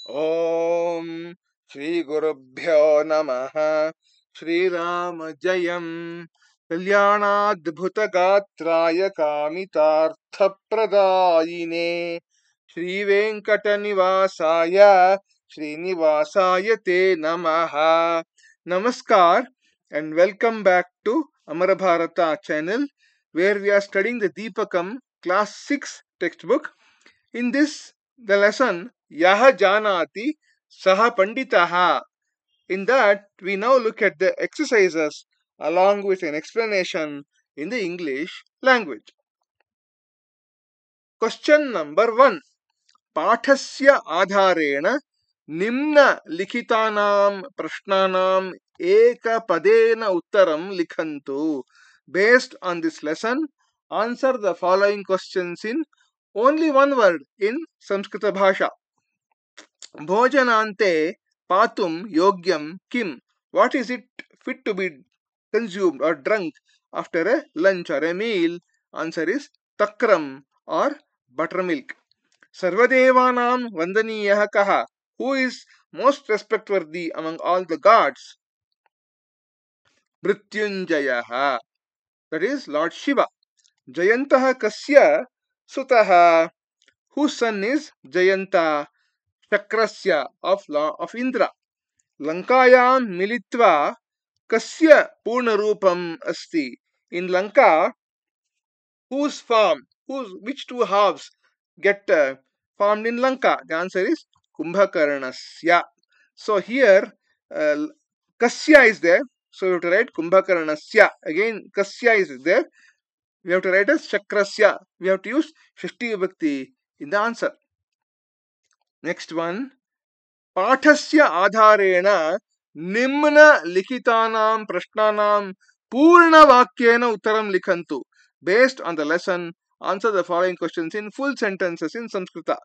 ओम श्री गुरुभ्यो नमः। श्रीराम जयम् कल्याणाद्भुत गात्राय कामितार्थप्रदायिने श्रीवेंकटनिवासाय श्रीनिवासाय ते नमः। Namaskar and welcome back to Amara Bharata channel, where we are studying the Deepakam class 6 textbook. In this, the lesson Yaha Janati Saha Panditaha. In that, we now look at the exercises along with an explanation in the English language. Question number 1. Pathasya Adharena Nimna Likhitanam Prashnanam Eka Padena Uttaram Likhantu. Based on this lesson, answer the following questions in only one word in Samskrita Bhasha. Bhojanante patum yogyam kim. What is it fit to be consumed or drunk after a lunch or a meal? Answer is takram or buttermilk. Sarvadevanam vandaniyah kaha. Who is most respectworthy among all the gods? Mrityunjayaha. That is Lord Shiva. Jayantaha kasya sutaha. Whose son is Jayanta? Chakrasya of Indra. Lankayam militva kasya purnarupam asti. In Lanka, whose which two halves get formed in Lanka? The answer is Kumbhakarnasya. So here kasya is there, so we have to write Kumbhakarnasya. Again kasya is there, we have to write as Chakrasya. We have to use Shashti Vibhakti in the answer. Next one. पाठस्य आधारेण निम्न लिखितानां प्रश्नानां पूर्णवाक्येन उत्तरं लिखन्तु. Based on the lesson, answer the following questions in full sentences in Sanskrit.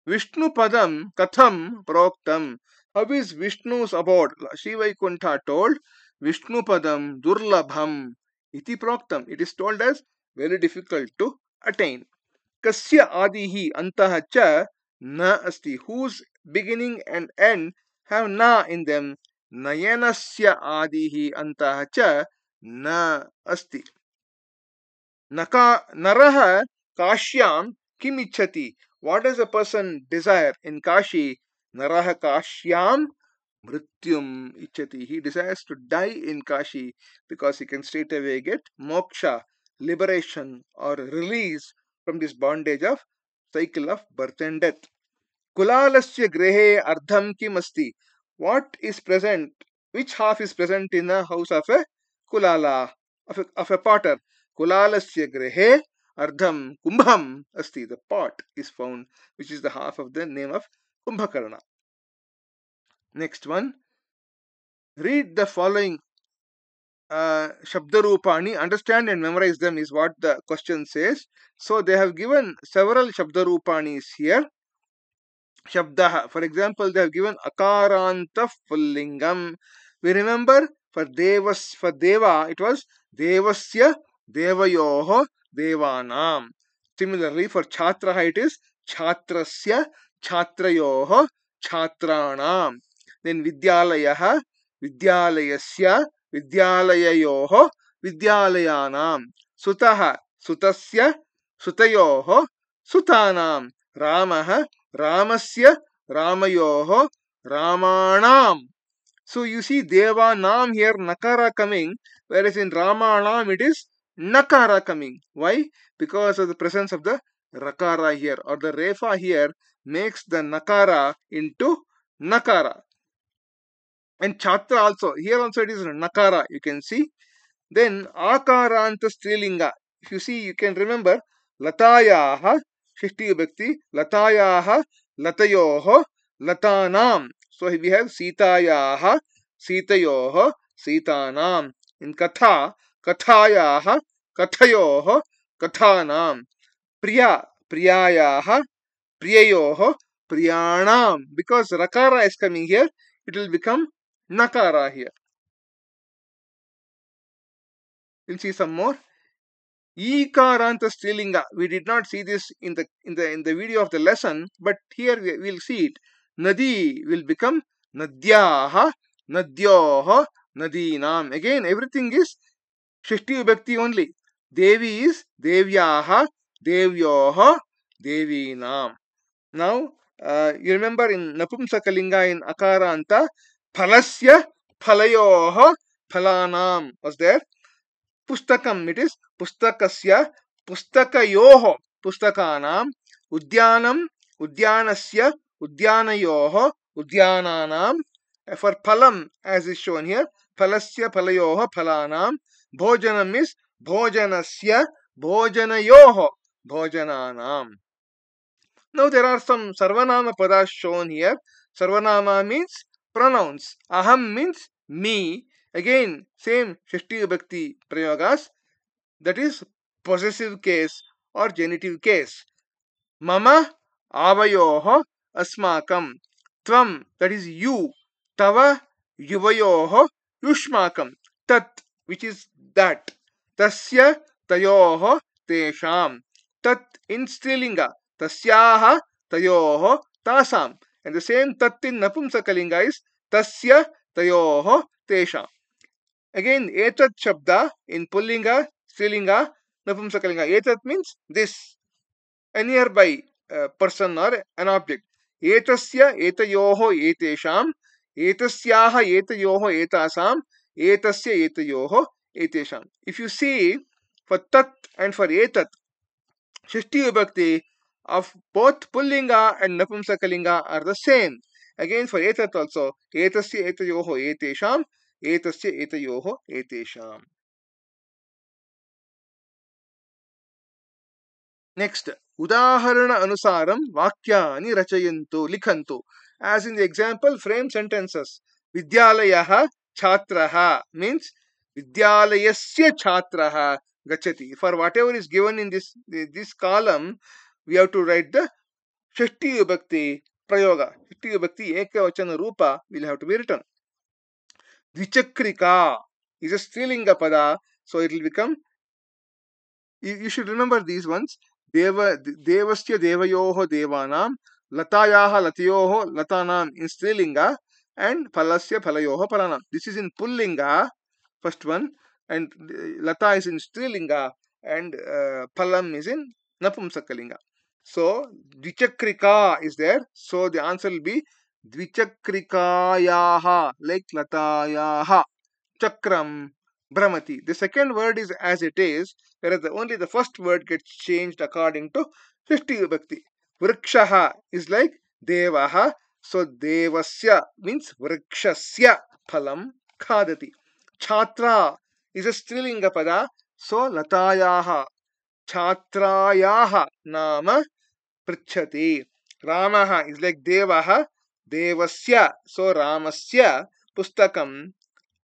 Vishnu padam katham proktam. How is Vishnu's abode? Sri Vaikuntha told Vishnu padam durlabham iti proktam. It is told as very difficult to attain. Kasya adihi antah cha na asti. Whose beginning and end have na in them. Nayanasya adihi antah cha na asti. Naraha kashyam kim ichhati. What does a person desire in Kashi? Naraha kashyam mrityum ichhati. He desires to die in Kashi because he can straight away get moksha, liberation or release from this bondage of cycle of birth and death. Kulalasya grehe ardham kim asti. What is present? Which half is present in the house of a kulala, of a potter? Kulalasya grehe ardham kumbham asti. The pot is found, which is the half of the name of Kumbhakarna. Next one. Read the following Shabdarupani, understand and memorize them is what the question says. So they have given several Shabdarupanis here. Shabdaha. For example, they have given Akaranta Pullingam. We remember for Deva it was Devasya Devayoho Devanam. Similarly, for Chhatraha it is Chhatrasya Chhatrayoho Chhatranam. Then Vidyalayaha Vidyalayasya Vidyalayayoho Vidyalayanam. Sutaha Sutasya Sutayoho Sutanam. Ramaha Ramasya Ramayoho Ramanam. So you see Devanam here Nakara coming, whereas in Ramanam it is Nakara coming. Why? Because of the presence of the Rakara here, or the Refa here makes the Nakara into Nakara. And Chatra also, here also it is Nakara, you can see. Then Akaranta Strilinga. If you see, you can remember Latayaha Shishti Vibhakti, Latayaha Latayoho Latanam. So we have Sitayaha Sitayoho Sitanam. In Katha, Kathayaha Kathayoho Kathanam. Priya Priyayaha Priyayoho Priyanam. Because Rakara is coming here, it will become Nakara here. We'll see some more. Ikaranta Strilinga. We did not see this in the video of the lesson, but here we'll see it. Nadi will become Nadyaha, Nadyoho, Nadinam. Again, everything is Shashti Vibhakti only. Devi is Devyaha, Devyoho, Devinam. Now, you remember in Napumsakalinga in Akaranta, Phalasya, Phalayoho, Phalanam was there. Pustakam, it is Pustakasya, Pustakayoho, Pustakanam, Udyanam, Udyanasya, Udyanayoho, Udyananam. For Phalam, as is shown here, Phalasya, Phalayoho, Phalanam. Bhojanam is Bhojanasya, Bhojanayoho, Bhojananam. Now there are some Sarvanama padas shown here. Sarvanama means pronouns. Aham means me. Again, same Shashti Vibhakti prayogas. That is possessive case or genitive case. Mama avayoho asmakam. Tvam, that is you. Tava yuvayoho yushmakam. Tat, which is that. Tasya tayoho tesham. Tat in Strilinga. Tasyaha tayoho tasam. And the same tat in Napumsakalinga is tasya tayoho tesham. Again, etat shabda in Pullinga, Strilinga, Napumsakalinga. Etat means this, a nearby person or an object. Etasya etayoho etesham, etasyaha etayoho etasam, etasya etayoho etesham. If you see, for tat and for etat, Shashti Vibhakti of both Pullinga and Napumsakalinga are the same. Again, for etat also, etasya etayoho etesham, etasya etayoho etesham. Next, Udaharana Anusaram Vakyani Rachayantu Likhantu. As in the example, frame sentences. Vidyalayaha Chhatraha means Vidyalayasya Chhatraha Gachati. For whatever is given in this column, we have to write the Shashti Vibhakti Prayoga. Shashti Vibhakti Ekavachana Rupa will have to be written. Dvichakrika is a Strilinga pada, so it will become. You should remember these ones. Devasya devayoho devanam, latayaha latayoho latanam in Strilinga, and phalasya phalayoho phalanam. This is in Pullinga, first one, and lata is in Strilinga, and phalam is in Napumsakalinga. So Dvichakrika is there. So the answer will be Dvichakrikayaha, like latayaha. Chakram, Brahmati. The second word is as it is, whereas only the first word gets changed according to Shashti Vibhakti. Vrikshaha is like Devaha, so Devasya means Vrikshasya phalam khadati. Chhatra is a Strilinga pada, so Latayaha, Chhatrayaha nama Prichati. Ramaha is like Devaha, Devasya, so Ramasya Pustakam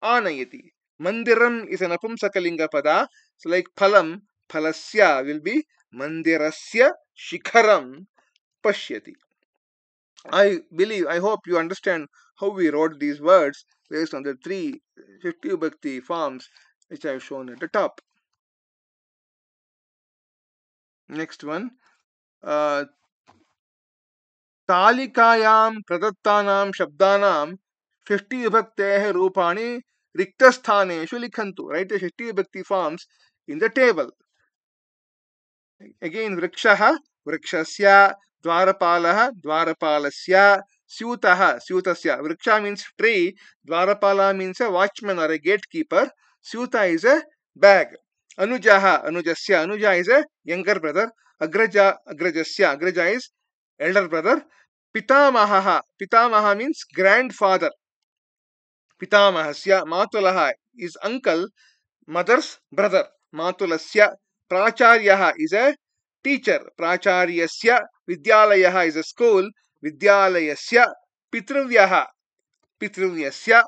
Anayati. Mandiram is an Apumsakalinga pada, so like Phalam, Phalasya will be Mandirasya Shikharam Pashyati. I hope you understand how we wrote these words based on the three Shashti Vibhakti forms which I have shown at the top. Next one. तालिकायां प्रदत्तानां शब्दानां षष्टि विभक्तेः रूपाणि रिक्तस्थानेषु लिखन्तु. Write the षष्टि विभक्ति forms in the table. Again, वृक्षः वृक्षस्य, द्वारपालः द्वारपालस्य, स्यूतः स्यूतस्य. Vriksha means tree, Dwarapala means a watchman or a gatekeeper, Syuta is a bag. Anujaha Anujasya, Anuja is a younger brother, Agraja Agrajasya, Agraja is elder brother. Pitamaha, Pitamaha means grandfather. Pitamahasya, Matulaha is uncle, mother's brother. Matulasya. Pracharyaha is a teacher. Pracharyasya. Vidyalayaha is a school. Vidyalayasya. Pitruvyaha. Pitruvyasya.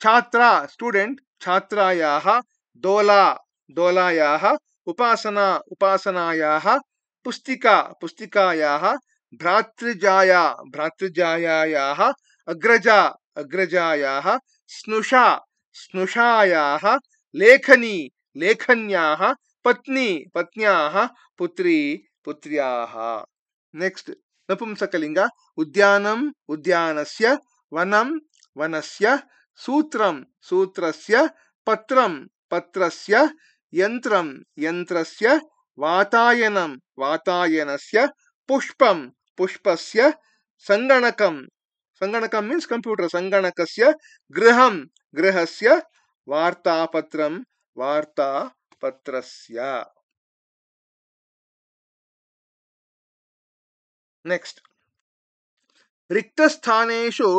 Chhatra, student. Chhatrayaha. Dola. Dolayaha. Upasana. Upasanayaha. Pustika. Pustikayaha. Bhratrijaya. Bhratrijayayaha. Agraja. Agrajayaha. Snusha. Snushayaha. Lekhani. Lekhanyaha. Patni. Patnyaha. Putri. Putryaha. Next, नपुंसकलिङ्ग उद्यानम् उद्यानस्य वनं वनस्य सूत्रं सूत्रस्य पत्रं पत्रस्य यन्त्रं यन्त्रस्य वातायनं वातायनस्य पुष्पं पुष्पस्य सङ्गणकं सङ्गणकं मीन्स् कंप्यूटर सङ्गणकस्य गृहं गृहस्य वार्तापत्रं वार्तापत्रस्य नेक्स्ट रिक्तस्थानेषु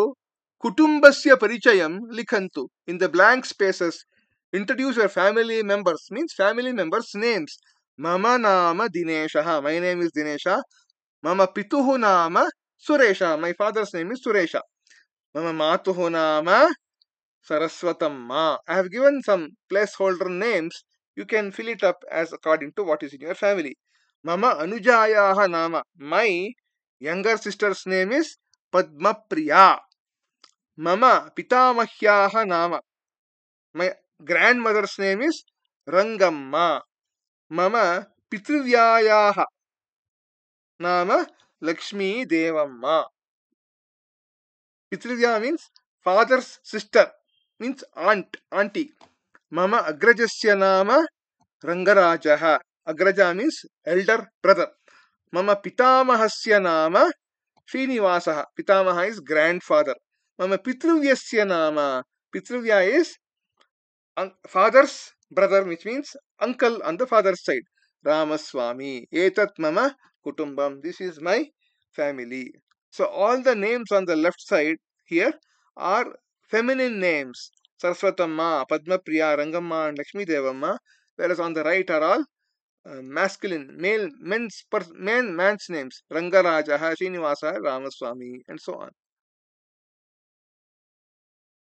कुटुम्बस्य परिचयं लिखन्तु in the blank spaces introduce your family members means family members names mama nama dineshah my name is dinesha mama pituh nama suresha my father's name is suresha mama matuh nama saraswatamma I have given some placeholder names you can fill it up as according to what is in your family mama anujayah nama my younger sister's name is padma priya mama pitamahyah nama my grandmother's name is rangamma mama pitruvyayaah nama lakshmi devamma pitruvya means father's sister means auntie mama agrajasya nama rangarajah agraja means elder brother mama pitamahasya nama Srinivasah pitamaha is grandfather mama pitruvyasya nama pitruvya is father's brother which means uncle on the father's side Ramaswamy etat mama kutumbam this is my family so all the names on the left side here are feminine names Saraswatamma Padmapriya Rangamma and Lakshmi Devamma whereas on the right are all masculine man's names Rangaraja Srinivasa Ramaswamy and so on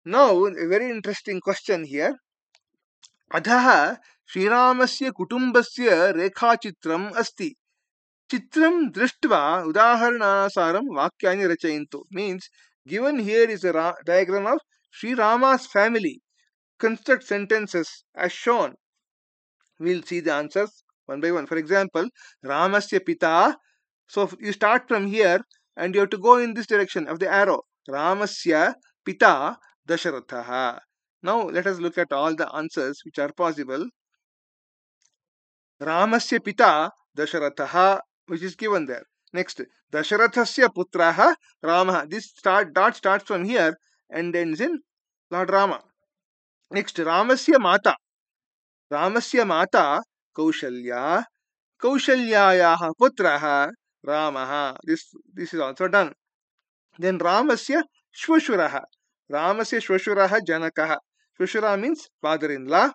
now a very interesting question here अधः श्रीरामस्य कुटुम्बस्य रेखाचित्रम् अस्ति चित्रं दृष्ट्वा उदाहरणानुसारं वाक्यानि रचयन्तु means given here is a diagram of Sri Rama's family construct sentences as shown we'll see the answers one by one for example Ramasya pita so you start from here and you have to go in this direction of the arrow Ramasya pita Dasharatha now let us look at all the answers which are possible Ramasya pita Dasharatha which is given there. Next, Dasharathasya putraha Rama. This dot starts from here and ends in Lord Rama. Next, Ramasya mata. Ramasya mata Kaushalya. Kaushalyayaha putraha Ramaha. This is also done. Then Ramasya Shvashuraha. Ramasya Shvashuraha Janakaha. Shvashura means father-in-law.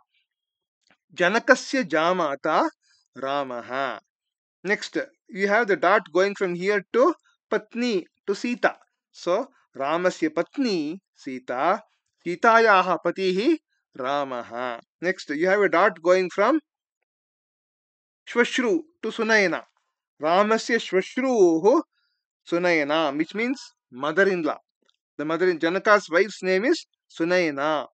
Janakasya Jamata Ramaha. Next, you have the dot going from here to Patni, to Sita. So, Ramasya Patni, Sita. Sitayaha Patihi, Ramaha. Next, you have a dot going from Shvashru to Sunayana. Ramasya Shvashruhu Sunayana, which means mother-in-law. The mother in Janaka's wife's name is Sunayana.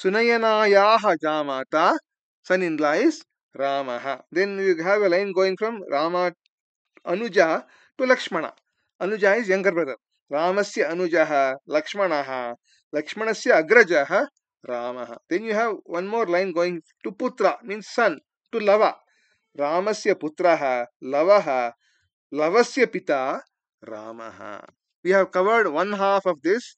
Sunayanayaha Jamata, son-in-law is Ramaha. Then you have a line going from Rama Anuja to Lakshmana. Anuja is younger brother. Ramasya Anujaha, Lakshmanaha, Lakshmanasya Agrajaha, Ramaha. Then you have one more line going to Putra, means son, to Lava. Ramasya Putraha, Lavaha, Lavasya Pita, Ramaha. We have covered one half of this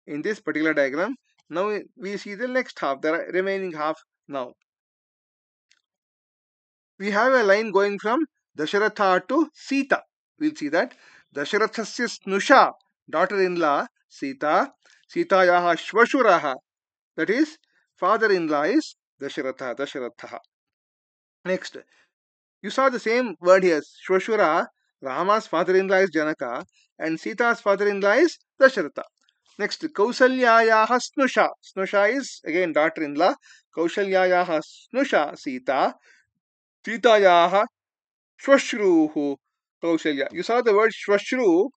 in this particular diagram. Now we see the next half, the remaining half now. We have a line going from Dasharatha to Sita. We'll see that. Dasharathasya Snusha, daughter-in-law, Sita. Sitayaha Shvashuraha, that is, father-in-law is Dasharatha. Next, you saw the same word here. Shvashura, Rama's father-in-law is Janaka, and Sita's father-in-law is Dasharatha. Next, Kausalyayaha Snusha. Snusha is again daughter-in-law. Kausalyayaha Snusha, Sita. Sitayaha Shvashruhu Kaushalya. You saw the word Shvashru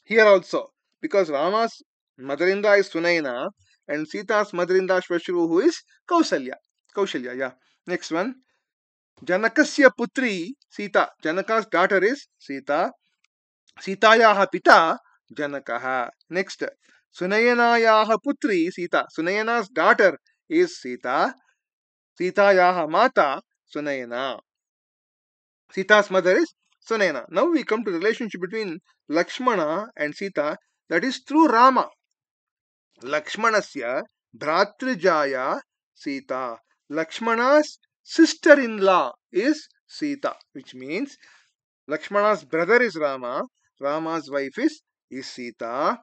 here also because Rama's mother-in-law is Sunayana and Sita's mother-in-law Shvashruhu is Kausalya. Kaushalya, yeah. Next one. Janakasya Putri Sita. Janaka's daughter is Sita. Sitayaha pita Janakaha. Next, Sunayenayaha putri Sita. Sunayena's daughter is Sita. Sitayaha mata Sunayana. Sita's mother is Sunayana. Now we come to the relationship between Lakshmana and Sita, that is through Rama. Lakshmanasya Bhratrijaya Sita. Lakshmana's sister-in-law is Sita, which means Lakshmana's brother is Rama, Rama's wife is Sita,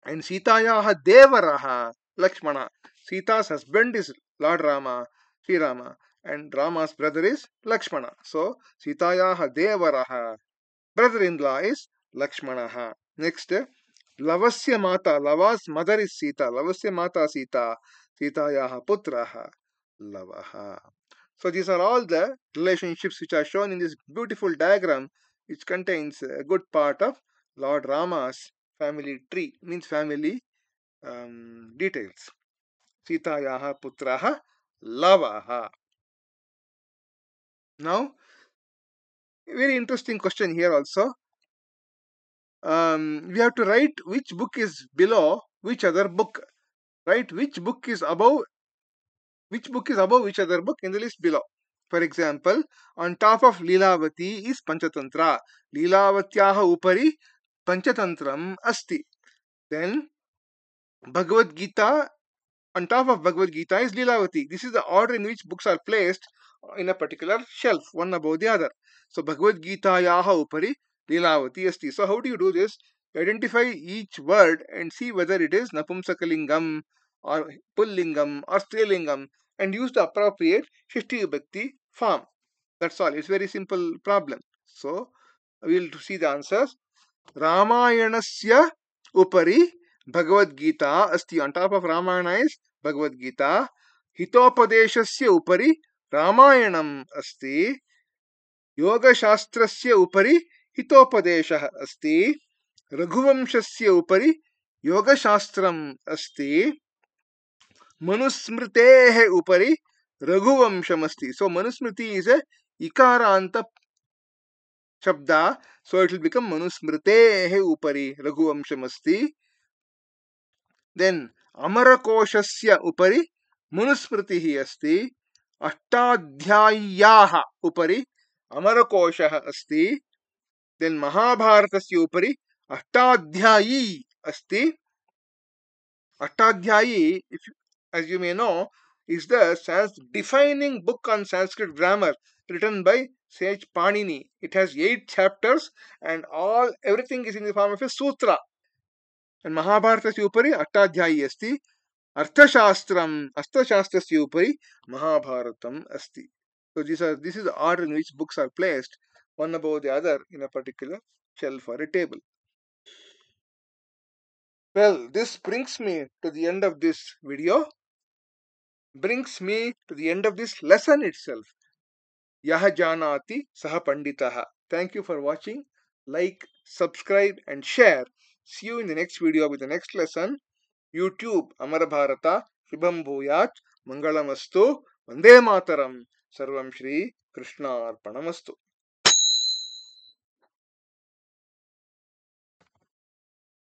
and Sitayaha Devaraha Lakshmana. Sita's husband is Lord Rama, Sri Rama, and Rama's brother is Lakshmana. So Sitayaha Devaraha, brother-in-law is Lakshmanaha. Next, Lavasya Mata, Lava's mother is Sita, Lavasya Mata Sita, Sitayaha Putraha, Lavaha. So these are all the relationships which are shown in this beautiful diagram, which contains a good part of Lord Rama's family tree, means family details. Sitayaha Putraha, Lavaha. Now, very interesting question here also. We have to write which book is below which other book. Right? Which book is above which other book in the list below. For example, on top of Lilavati is Panchatantra. Lilavatyaha upari Panchatantram asti. Then Bhagavad Gita, on top of Bhagavad Gita is Lilavati. This is the order in which books are placed in a particular shelf, one above the other. So Bhagavad Gita yaha upari Lilavati asti. So how do you do this? Identify each word and see whether it is Napumsakalingam or Pullingam or Strilingam, and use the appropriate Shishti Vibhakti form. That's all. It's very simple problem. So we'll see the answers. Ramayanasya upari Bhagavad Gita asti. On top of Ramayana is Bhagavad Gita. Hitopadeshasya upari Ramayanam asti. Yoga Shastrasya upari Hitopadeshah asti. Raghuvamshasya upari Yoga Shastram asti. Manusmritehe upari Raghuvamsham asti. So Manusmriti is a Ikaranta Shabda, so it will become Manusmritehe upari Raghuvamsham asti. Then Amarakoshasya upari Manusmritihi asti. Ashtadhyayaha upari Amarakoshaha asti. Then Mahabharatasya upari Ashtadhyayi asti. Ashtadhyayi, as you may know, is the defining book on Sanskrit grammar written by sage Panini. It has 8 chapters and everything is in the form of a sutra. And Mahabharatasya upari Ashtadhyayi asti. Arthashastram, Arthashastrasya upari Mahabharatam asti. So this is the order in which books are placed, one above the other in a particular shelf or a table. Well, this brings me to the end of this video, brings me to the end of this lesson itself. Yaha janati saha panditaha. Thank you for watching. Like, subscribe and share. See you in the next video with the next lesson. YouTube Amara Bharata Shubham Bhuyat Mangalamastu Vande Mataram Sarvam Shri Krishna Arpanamastu.